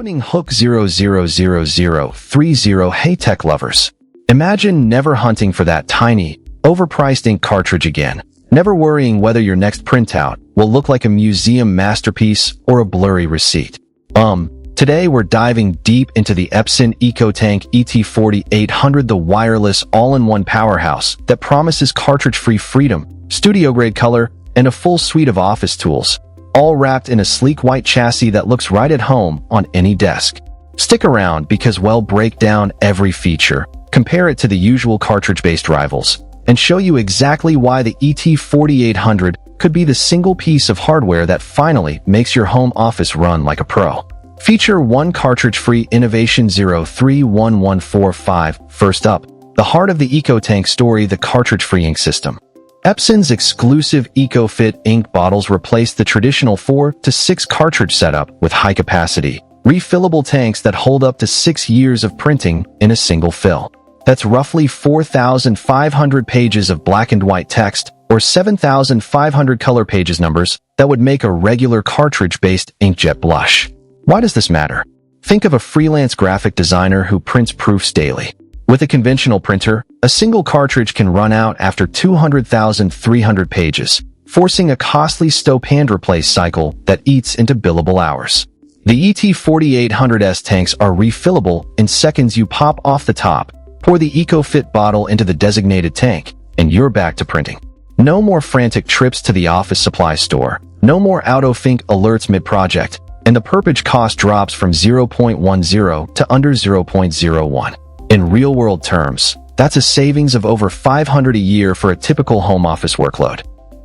Opening Hook 000030. Hey tech lovers. Imagine never hunting for that tiny, overpriced ink cartridge again. Never worrying whether your next printout will look like a museum masterpiece or a blurry receipt. Today we're diving deep into the Epson EcoTank ET-4800, the wireless all-in-one powerhouse that promises cartridge-free freedom, studio-grade color, and a full suite of office tools, all wrapped in a sleek white chassis that looks right at home on any desk. Stick around because we'll break down every feature, compare it to the usual cartridge-based rivals, and show you exactly why the ET-4800 could be the single piece of hardware that finally makes your home office run like a pro. Feature 1 Cartridge-Free Innovation 031145. First up, the heart of the EcoTank story, the cartridge-free ink system. Epson's exclusive EcoFit ink bottles replace the traditional 4 to 6 cartridge setup with high-capacity, refillable tanks that hold up to 6 years of printing in a single fill. That's roughly 4,500 pages of black and white text, or 7,500 color pages numbers that would make a regular cartridge-based inkjet blush. Why does this matter? Think of a freelance graphic designer who prints proofs daily. With a conventional printer, a single cartridge can run out after 200,300 pages, forcing a costly stop-and-replace cycle that eats into billable hours. The ET-4800's tanks are refillable in seconds. You pop off the top, pour the EcoFit bottle into the designated tank, and you're back to printing. No more frantic trips to the office supply store, no more auto-think alerts mid-project, and the purchase cost drops from 0.10 to under 0.01. In real-world terms, that's a savings of over $500 a year for a typical home office workload.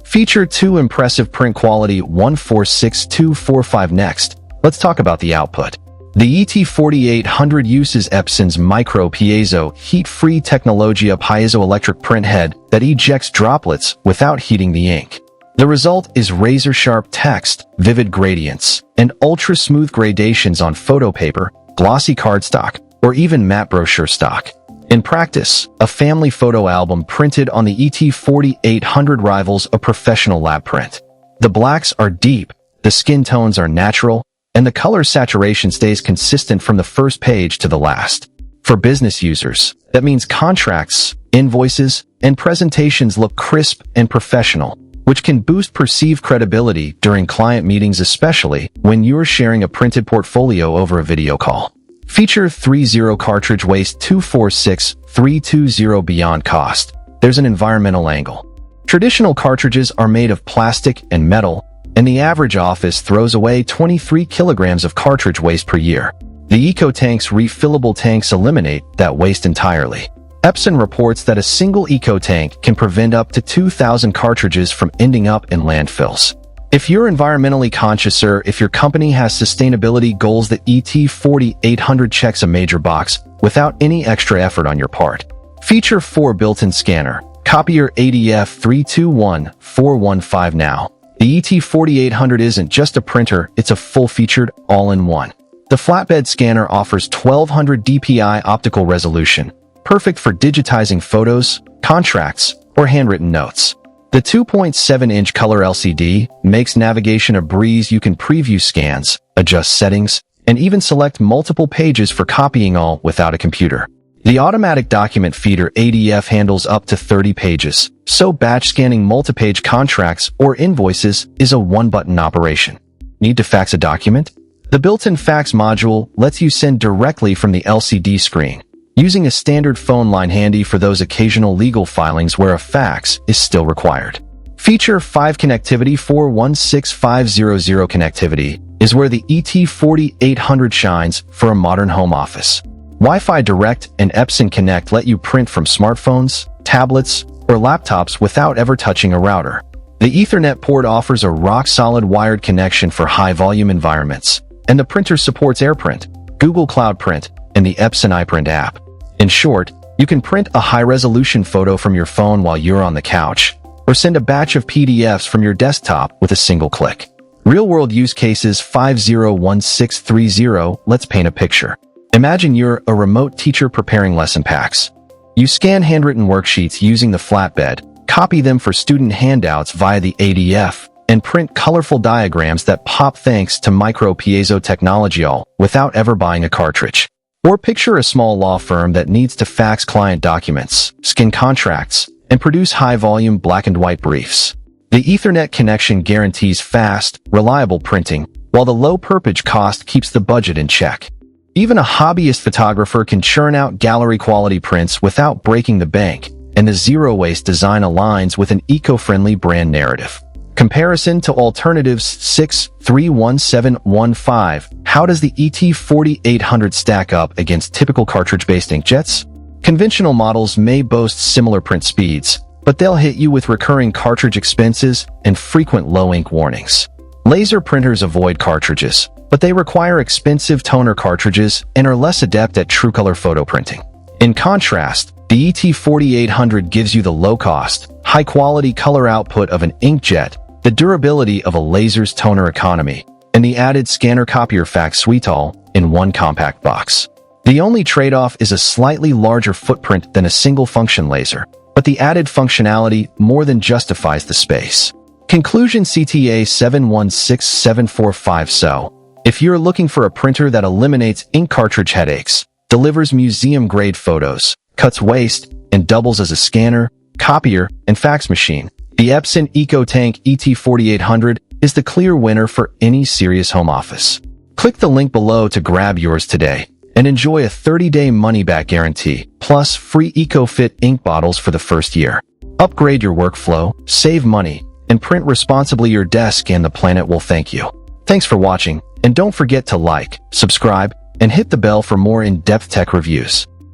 Feature 2 Impressive print quality 146245. Next, let's talk about the output. The ET-4800 uses Epson's micro piezo heat-free technology, a piezoelectric print head that ejects droplets without heating the ink. The result is razor-sharp text, vivid gradients, and ultra-smooth gradations on photo paper, glossy cardstock, or even matte brochure stock. In practice, a family photo album printed on the ET-4800 rivals a professional lab print. The blacks are deep, the skin tones are natural, and the color saturation stays consistent from the first page to the last. For business users, that means contracts, invoices, and presentations look crisp and professional, which can boost perceived credibility during client meetings, especially when you're sharing a printed portfolio over a video call. Feature 30 Cartridge Waste 246320. Beyond cost, there's an environmental angle. Traditional cartridges are made of plastic and metal, and the average office throws away 23 kilograms of cartridge waste per year. The EcoTank's refillable tanks eliminate that waste entirely. Epson reports that a single EcoTank can prevent up to 2,000 cartridges from ending up in landfills. If you're environmentally conscious or if your company has sustainability goals, the ET-4800 checks a major box without any extra effort on your part. Feature 4 Built-in scanner. Copier ADF 321415. Now, the ET-4800 isn't just a printer, it's a full-featured, all-in-one. The flatbed scanner offers 1200 dpi optical resolution, perfect for digitizing photos, contracts, or handwritten notes. The 2.7-inch color LCD makes navigation a breeze. You can preview scans, adjust settings, and even select multiple pages for copying, all without a computer. The automatic document feeder ADF handles up to 30 pages, so batch scanning multi-page contracts or invoices is a one-button operation. Need to fax a document? The built-in fax module lets you send directly from the LCD screen, using a standard phone line, handy for those occasional legal filings where a fax is still required. Feature 5 Connectivity 416500. Connectivity is where the ET-4800 shines for a modern home office. Wi-Fi Direct and Epson Connect let you print from smartphones, tablets, or laptops without ever touching a router. The Ethernet port offers a rock-solid wired connection for high-volume environments, and the printer supports AirPrint, Google Cloud Print, and the Epson iPrint app. In short, you can print a high-resolution photo from your phone while you're on the couch, or send a batch of PDFs from your desktop with a single click. Real-world use cases 501630. Let's paint a picture. Imagine you're a remote teacher preparing lesson packs. You scan handwritten worksheets using the flatbed, copy them for student handouts via the ADF, and print colorful diagrams that pop thanks to micro piezo technology, all without ever buying a cartridge. Or picture a small law firm that needs to fax client documents, scan contracts, and produce high-volume black and white briefs. The Ethernet connection guarantees fast, reliable printing, while the low perpage cost keeps the budget in check. Even a hobbyist photographer can churn out gallery-quality prints without breaking the bank, and the zero-waste design aligns with an eco-friendly brand narrative. Comparison to alternatives. 6.31715. How does the ET-4800 stack up against typical cartridge-based inkjets? Conventional models may boast similar print speeds, but they'll hit you with recurring cartridge expenses and frequent low ink warnings. Laser printers avoid cartridges, but they require expensive toner cartridges and are less adept at true-color photo printing. In contrast, the ET-4800 gives you the low-cost, high-quality color output of an inkjet, the durability of a laser's toner economy, and the added scanner-copier fax suite all in one compact box. The only trade-off is a slightly larger footprint than a single-function laser, but the added functionality more than justifies the space. Conclusion. CTA 716745. So, if you're looking for a printer that eliminates ink cartridge headaches, delivers museum-grade photos, cuts waste, and doubles as a scanner, copier, and fax machine, the Epson EcoTank ET-4800 is the clear winner for any serious home office. Click the link below to grab yours today and enjoy a 30-day money-back guarantee, plus free EcoFit ink bottles for the first year. Upgrade your workflow, save money, and print responsibly. Your desk and the planet will thank you. Thanks for watching, and don't forget to like, subscribe, and hit the bell for more in-depth tech reviews.